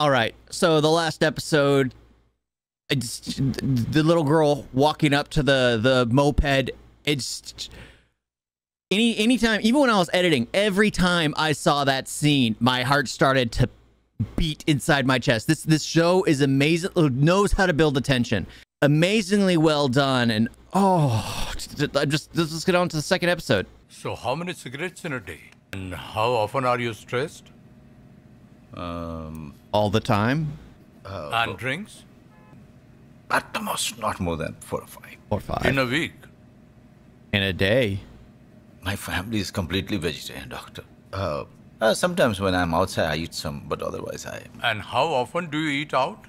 All right. So the last episode, the little girl walking up to the moped. It's anytime, even when I was editing, every time I saw that scene, my heart started to beat inside my chest. This show is amazing. Knows how to build the tension. Amazingly well done. And let's get on to the second episode. So how many cigarettes in a day? And how often are you stressed? All the time. And drinks? At the most, not more than 4 or 5. 4 or 5. In a week? In a day. My family is completely vegetarian, doctor. Sometimes when I'm outside, I eat some, but otherwise And how often do you eat out?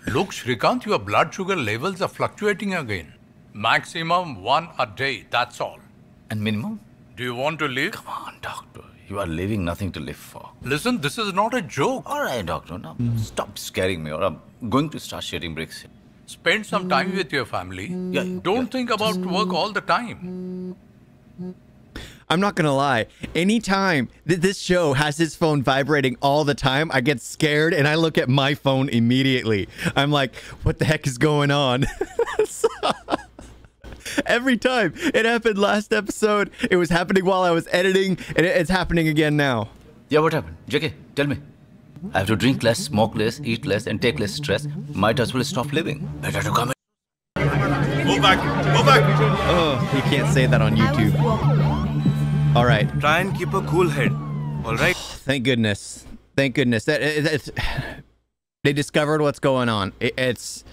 Look, Shrikant, your blood sugar levels are fluctuating again. Maximum 1 a day, that's all. And minimum? Do you want to live? Come on, doctor. You are leaving nothing to live for. Listen, this is not a joke. All right, doctor. Now, stop scaring me or I'm going to start shooting bricks. Spend some time with your family. Don't think about work all the time. I'm not gonna lie. Anytime this show has his phone vibrating all the time, I get scared and I look at my phone immediately. I'm like, what the heck is going on? Every time. It happened last episode. It was happening while I was editing, and it's happening again now. Yeah, what happened? JK, tell me. I have to drink less, smoke less, eat less, and take less stress. Might as well stop living. Better to come in. Move back! Move back! Oh, you can't say that on YouTube. All right. Try and keep a cool head. All right? Thank goodness. Thank goodness. They discovered what's going on. It's...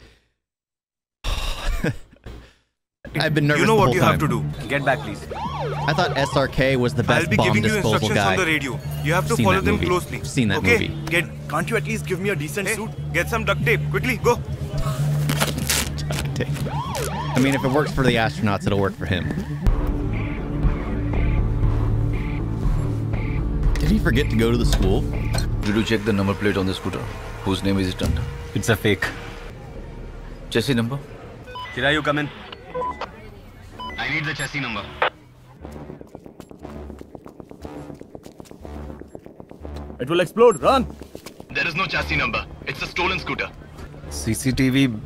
I've been nervous. You know what the you whole have to time. do. Get back, please. I thought SRK was the best I'll be bomb giving you disposal instructions guy. on the radio. You have to Seen follow that them movie. closely. Seen that okay? movie. Can't you at least give me a decent suit? Get some duct tape. Quickly, go. I mean, if it works for the astronauts, it'll work for him. Did he forget to go to the school? Did you check the number plate on the scooter? Whose name is it under? It's a fake. Chassis number? Kira, you come in. I need the chassis number. It will explode. Run. There is no chassis number. It's a stolen scooter. CCTV.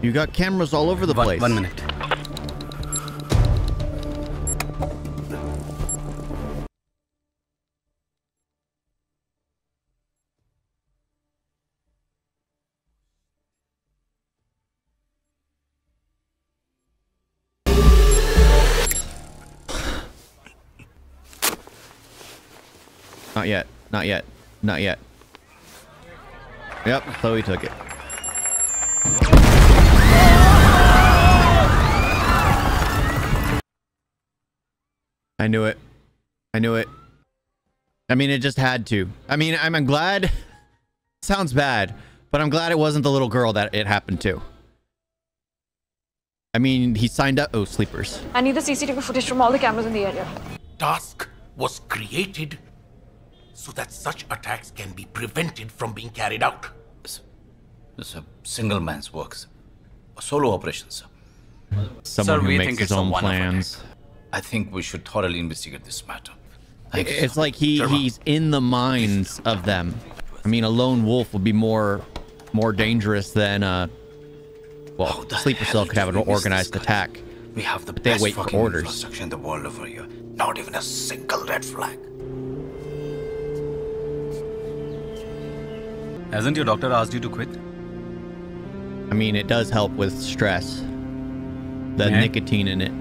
You got cameras all over the place. 1 minute. Not yet. Not yet. Not yet. Yep, Chloe took it. I knew it. I knew it. I mean, it just had to. I mean, I'm glad. Sounds bad, but I'm glad it wasn't the little girl that it happened to. I mean, he signed up. Oh, sleepers. I need the CCTV footage from all the cameras in the area. Task was created so that such attacks can be prevented from being carried out. It's a single man's work, sir. A solo operation, sir. Someone Sir, who we makes think his it's a own one-off plans. I think we should thoroughly investigate this matter. Thank you, It's sir. like he's in the minds of them. I mean, a lone wolf would be more dangerous than well, How the sleeper hell cell could have an did we miss organized this guy? attack. We have the But they best wait for fucking orders. infrastructure in the world over here. Not even a single red flag. Hasn't your doctor asked you to quit? I mean, it does help with stress. The Yeah. nicotine in it.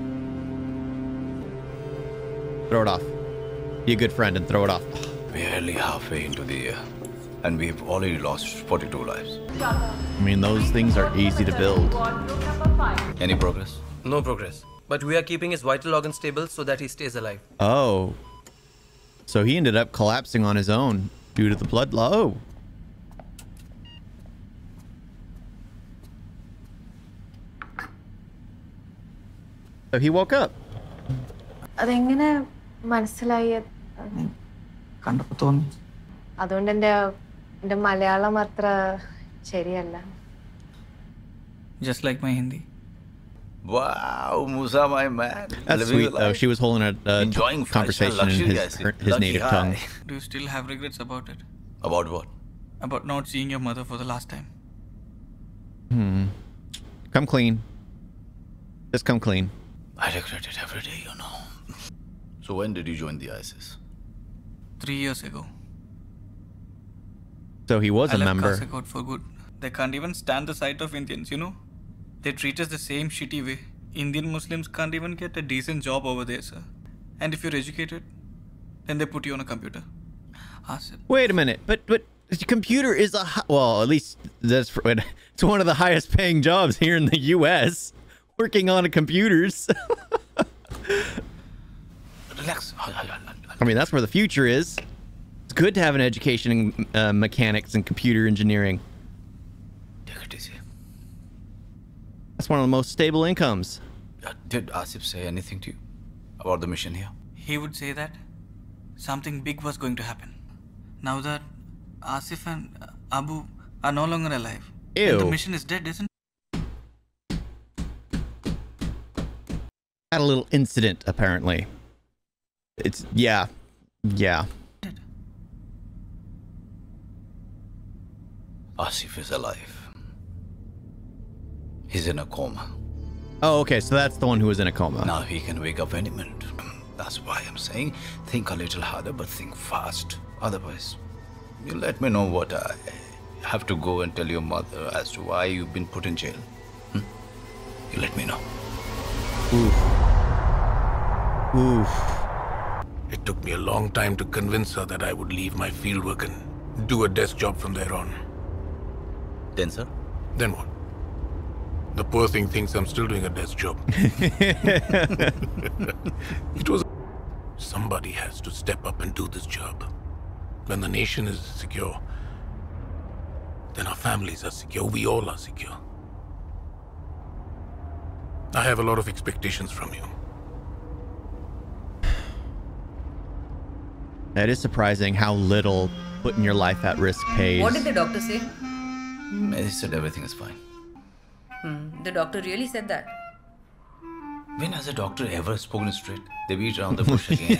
Throw it off. Be a good friend and throw it off. Barely halfway into the year, and we've already lost 42 lives. I mean, those things are easy to build. Any progress? No progress. But we are keeping his vital organs stable so that he stays alive. Oh. So he ended up collapsing on his own due to the blood loss. Oh. So he woke up. അതെങ്ങനെ മനസ്സിലായി കണ്ടപ്പോ തോന്നി അതുകൊണ്ട് എൻ്റെ മലയാളം അത്ര ശരിയല്ല just like my Hindi. Wow, Musa, my man. That's Living sweet your though. life. She was holding a Enjoying conversation in luxury, his, guys. his Lucky native guy. tongue. Do you still have regrets about it? About what? About not seeing your mother for the last time? Come clean. Just come clean. I regret it every day, you know. So when did you join the ISIS? 3 years ago. So he was I a left member. Kasaragod for good. They can't even stand the sight of Indians, you know? They treat us the same shitty way. Indian Muslims can't even get a decent job over there, sir. And if you're educated, then they put you on a computer. Asif. Wait a minute, but the computer is well, at least it's one of the highest paying jobs here in the U.S. Working on computers. Relax. I mean, that's where the future is. It's good to have an education in mechanics and computer engineering. Take it easy. That's one of the most stable incomes. Did Asif say anything to you about the mission here? He would say that something big was going to happen. Now that Asif and Abu are no longer alive. Ew. And the mission is dead, isn't it? Had a little incident, apparently. It's, yeah. Asif is alive. He's in a coma. Oh, okay, so that's the one who was in a coma. Now he can wake up any minute. That's why I'm saying think a little harder, but think fast. Otherwise, you let me know what I have to go and tell your mother as to why you've been put in jail. You let me know. Oof. It took me a long time to convince her that I would leave my fieldwork and do a desk job from there on. Then, sir? Then what? The poor thing thinks I'm still doing a desk job. It was... Somebody has to step up and do this job. When the nation is secure, then our families are secure. We all are secure. I have a lot of expectations from you. That is surprising how little putting your life at risk pays. What did the doctor say? He said everything is fine. The doctor really said that? When has a doctor ever spoken straight? They beat around the bush again.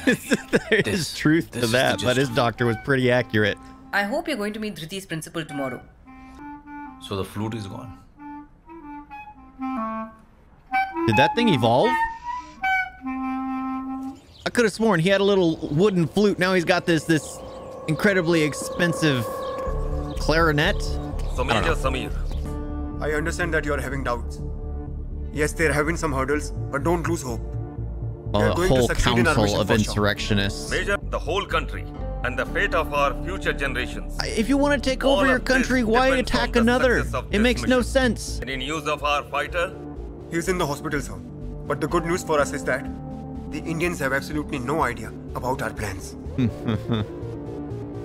There is truth to that, but his doctor was pretty accurate. I hope you're going to meet Dhriti's principal tomorrow. So the flute is gone. Did that thing evolve? I could have sworn he had a little wooden flute. Now he's got this incredibly expensive clarinet. Samir, I understand that you are having doubts. Yes, there have been some hurdles, but don't lose hope. A whole council of insurrectionists. Major, the whole country and the fate of our future generations. If you want to take over your country, why attack another? It makes no sense. Any news of our fighter? He's in the hospital, sir. But the good news for us is that the Indians have absolutely no idea about our plans.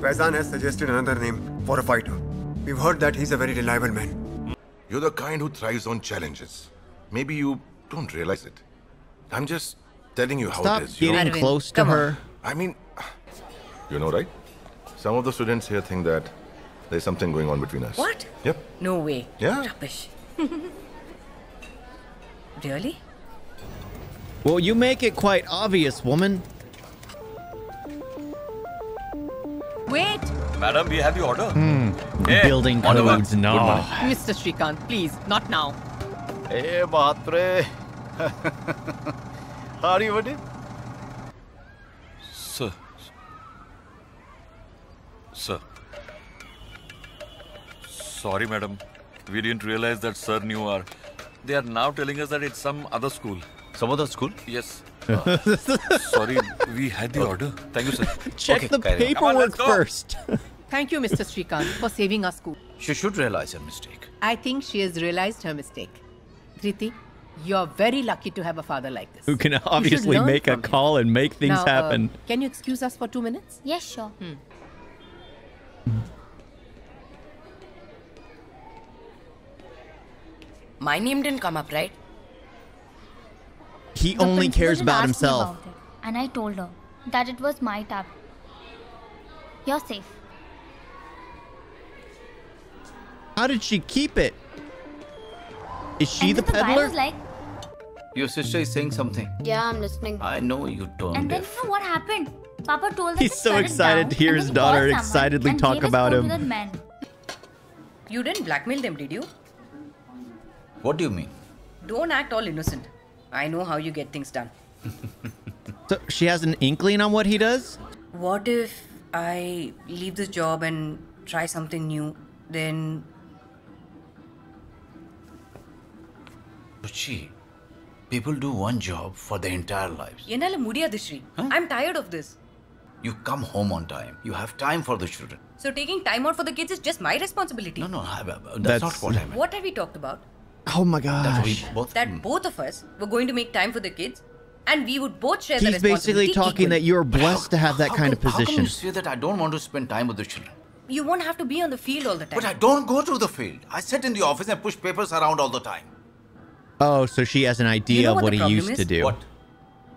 Faizan has suggested another name for a fighter. We've heard that he's a very reliable man. You're the kind who thrives on challenges. Maybe you don't realize it. I'm just telling you how Stop it is. getting close to her. I mean, you know, right? Some of the students here think that there's something going on between us. What? Yep. No way. Yeah. Rubbish. Really? Well, you make it quite obvious, woman. Wait! Madam, we have the order. Building codes, no. Mr. Shrikant, please, not now. Hey, Bhatre. How are you, buddy? Sir. Sorry, madam. We didn't realize that sir knew our... They are now telling us that it's some other school. Some other school? Yes. Sorry, we had the order. Thank you, sir. Check the paperwork first. Thank you, Mr. Shrikant, for saving our school. She should realize her mistake. I think she has realized her mistake. Dhriti, you're very lucky to have a father like this. Who can obviously make a call and make things happen. Can you excuse us for 2 minutes? Yes, sure. My name didn't come up, right? He only cares about asked me himself. about it, and I told her that it was my tab. You're safe. How did she keep it? Is she And the then the guy peddler? was like, Your sister is saying something. Yeah, I'm listening. I know you don't. And then you know what happened? Papa told them He's to so shut it excited down, to hear and his then he daughter called someone excitedly and talk gave us about code him. to that man. You didn't blackmail them, did you? What do you mean? Don't act all innocent. I know how you get things done. So she has an inkling on what he does? What if I leave this job and try something new? Then Ruchi, people do one job for their entire lives. Yenala mudiya Dishri. I'm tired of this. You come home on time. You have time for the children. So taking time out for the kids is just my responsibility. No, that's not what I meant. What have we talked about? Oh my gosh. That both of us were going to make time for the kids, and we would both share the He's responsibility basically talking equally. that you're blessed to have that kind of How come position. you say that I don't want to spend time with the children? You won't have to be on the field all the time. But I don't go to the field. I sit in the office and push papers around all the time. Oh, so she has an idea You know of what what the he problem used is? to do. What?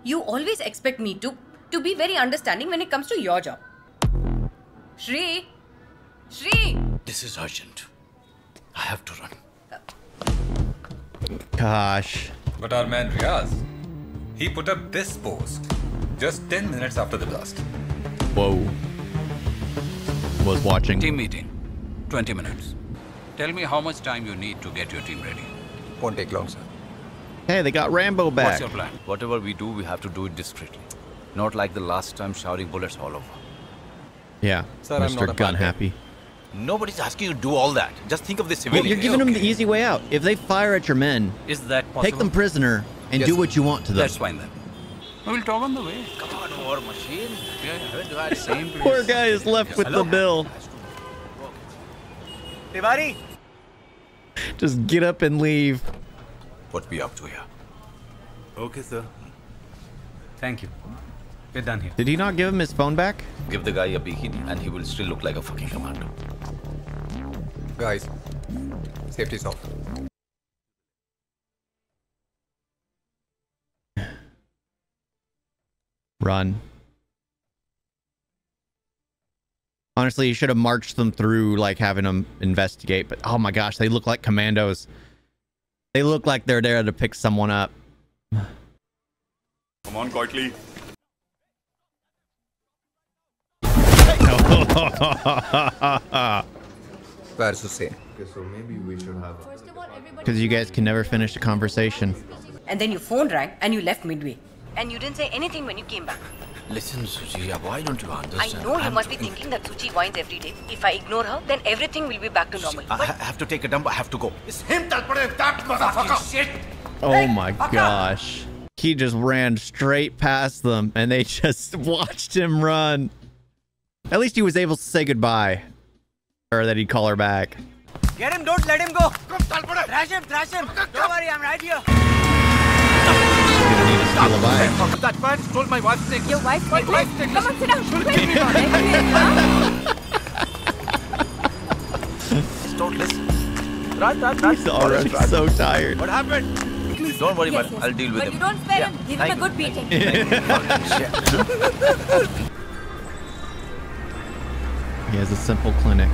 You always expect me to be very understanding when it comes to your job. Shri! This is urgent. I have to run. Gosh. But our man Riaz, he put up this post just 10 minutes after the blast. Whoa. Was watching. Team meeting. 20 minutes. Tell me how much time you need to get your team ready. Won't take long, sir. Hey, they got Rambo back. What's your plan? Whatever we do, we have to do it discreetly. Not like the last time shouting bullets all over. Yeah, Sir, I'm not Mr. a Gun bad guy. Happy. Nobody's asking you to do all that. Just think of the Well, civilians. you're giving them the easy way out. If they fire at your men, Is that possible? take them prisoner and Yes, do sir. what you want to them. That's fine then. We'll talk on the way. Come on, war machine. Yeah. Same place. Poor guy is left with the bill. Tiwari! Just get up and leave. What we up to here? Okay, sir. Thank you. We're done here. Did he not give him his phone back? Give the guy a bikini and he will still look like a fucking commando. Guys, safety's off. Run. Honestly, you should have marched them through, like having them investigate. But oh my gosh, they look like commandos. They look like they're there to pick someone up. Come on, quietly. Where's Hussein? Okay, so maybe we should have. Because you guys can never finish a conversation. And then your phone rang and you left midway. And you didn't say anything when you came back. Listen, Suji, why don't you I understand? know you must be thinking that Suchi whines every day. If I ignore her, then everything will be back to normal. I have to take a dump. I have to go. It's him that motherfucker. Shit. Oh my gosh. He just ran straight past them and they just watched him run. At least he was able to say goodbye. Or that he'd call her back. Get him, don't let him go. Thrash him. Don't worry, I'm right here. Steal a bike. That man stole my wife's necklace. Your wife's necklace? Come on, sit down. Don't listen. Run. He's already so tired. What happened? Don't worry, man. I'll deal with him. But you don't spare him. Give him a good beating. He has a simple clinic.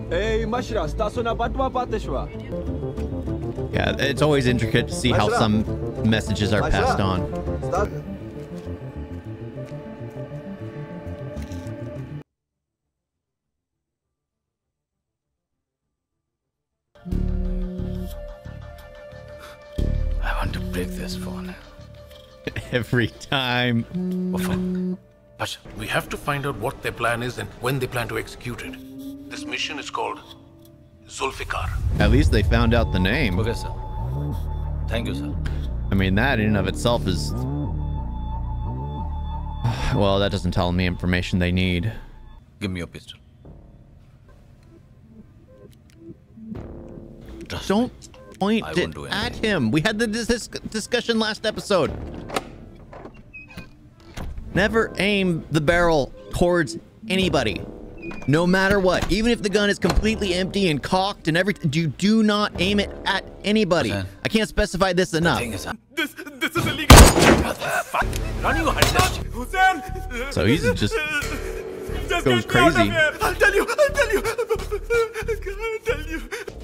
Hey, Mashra, stați na batma pateshwa. Yeah, it's always intricate to see how some messages are passed on. I want to break this phone. Every time. Pasha. We have to find out what their plan is and when they plan to execute it. This mission is called Zulfikar. At least they found out the name. Okay, sir. Thank you, sir. I mean, that in and of itself is... Well, that doesn't tell them the information they need. Give me your pistol. Don't point I it won't do at him. We had the discussion last episode. Never aim the barrel towards anybody. No matter what. Even if the gun is completely empty and cocked and everything, you do not aim it at anybody. I can't specify this enough. This is illegal. Run, you Hussein! So he's just Just goes get me out of crazy. here. I'll tell you.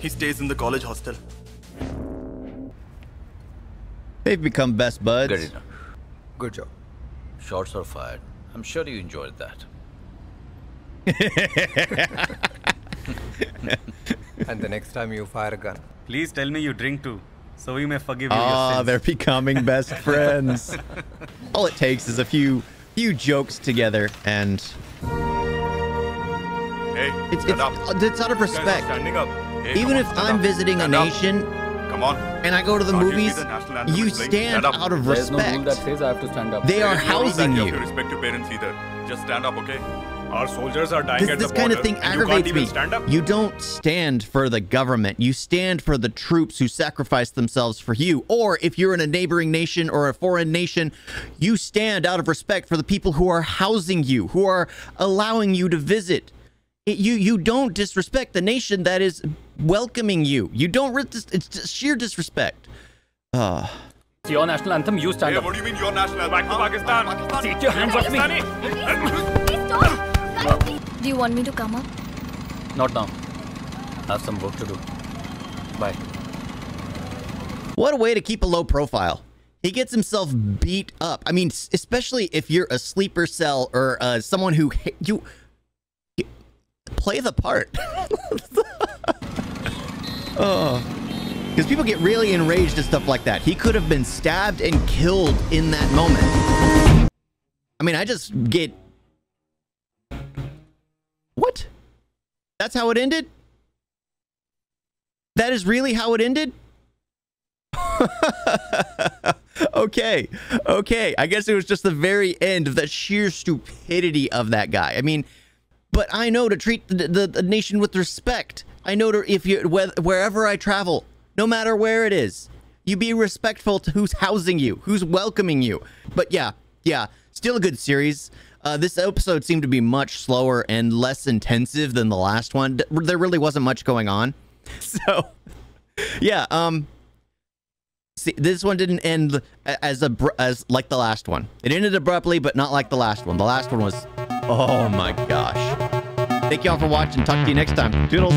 He stays in the college hostel. They've become best buds. Good enough. Good job. Shots are fired. I'm sure you enjoyed that. And the next time you fire a gun. Please tell me you drink too, so we may forgive you your Ah, sins. they're becoming best friends. All it takes is a few jokes together, and Hey, it's out of You guys are respect. standing up. Hey, Even come if on, stand I'm up. visiting Stand a up. nation Come on. and I go to the Can't you see movies, the national anthem you is playing? stand Stand up. out of There's no respect. rule that says I have to stand up. They There are is no rule that housing you you. have to respect your parents either. Just stand up, okay? Our soldiers are dying at This the kind border. of thing and you can't aggravates even me. stand up? You don't stand for the government. You stand for the troops who sacrifice themselves for you. Or if you're in a neighboring nation or a foreign nation, you stand out of respect for the people who are housing you, who are allowing you to visit. You don't disrespect the nation that is welcoming you. You don't. It's just sheer disrespect. It's your national anthem. You stand up. What do you mean your national anthem? Back to Pakistan. Take your hands off me. Do you want me to come up? Not now. I have some work to do. Bye. What a way to keep a low profile. He gets himself beat up. I mean, especially if you're a sleeper cell or someone who you play the part. Oh, because people get really enraged at stuff like that. He could have been stabbed and killed in that moment. I mean, I just get... What? That's how it ended? That is really how it ended? Okay. I guess it was just the very end of the sheer stupidity of that guy. I mean, but I know to treat the nation with respect. I know to, if you wherever I travel, no matter where it is, you be respectful to who's housing you, who's welcoming you. But yeah, still a good series. This episode seemed to be much slower and less intensive than the last one. There really wasn't much going on. So, yeah, see, this one didn't end as like the last one. It ended abruptly, but not like the last one. The last one was, oh my gosh. Thank y'all for watching. Talk to you next time. Toodles.